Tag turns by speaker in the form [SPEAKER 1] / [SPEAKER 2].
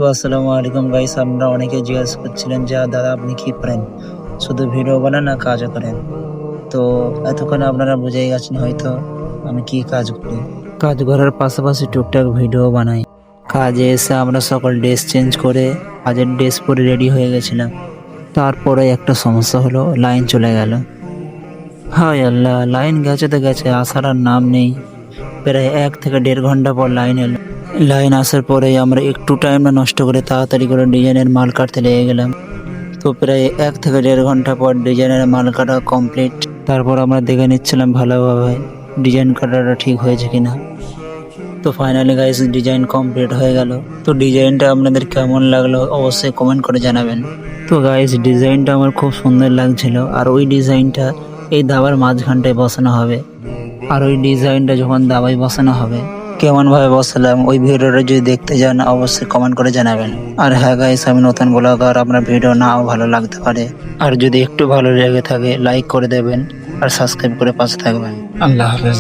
[SPEAKER 1] তো আসসালামু আলাইকুম গাইস, আপনারা অনেকে জিজ্ঞাসা করছিলেন যে দাদা আপনি কি করেন, শুধু ভিডিও বানান না কাজও করেন? তো এতক্ষণ আপনারা বুঝেই গেছেন হয়তো আমি কি কাজ করি। কাজ করার পাশাপাশি টুকটাক ভিডিও বানাই। কাজে এসে আমরা সকল ড্রেস চেঞ্জ করে কাজের ড্রেস পরে রেডি হয়ে গেছিলাম। তারপরে একটা সমস্যা হলো, লাইন চলে গেল। হায় আল্লাহ, লাইন গেছে তো গেছে, আসার আর নাম নেই। প্রায় 1 থেকে 1.5 ঘন্টা পর লাইন এলো। লাইন আসার পরে আমরা একটু টাইম না নষ্ট করে তাড়াতাড়ি করে ডিজাইনের মাল কাটতে লেগে গেলাম। তো প্রায় 1 থেকে 1.5 ঘন্টা পর ডিজাইনের মাল কাটা কমপ্লিট। তারপর আমরা দেখে নিচ্ছিলাম ভালোভাবে ডিজাইন কাটাটা ঠিক হয়েছে কিনা। তো ফাইনালি গাইস ডিজাইন কমপ্লিট হয়ে গেল। তো ডিজাইনটা আপনাদের কেমন লাগলো অবশ্যই কমেন্ট করে জানাবেন। তো গাইস ডিজাইনটা আমার খুব সুন্দর লাগছিল, আর ওই ডিজাইনটা এই দাবার মাঝখানটায় বসানো হবে। আর ওই ডিজাইনটা যখন দাবায় বসানো হবে কেমন ভাবে বসালাম ওই ভিডিওটা যদি দেখতে যান অবশ্যই কমেন্ট করে জানাবেন। আর হ্যাঁ গাইস, আমি নতুন ব্লগার, আপনার ভিডিও নাও ভালো লাগতে পারে, আর যদি একটু ভালো লেগে থাকে লাইক করে দেবেন আর সাবস্ক্রাইব করে পাশে থাকবেন। আল্লাহ হাফেজ।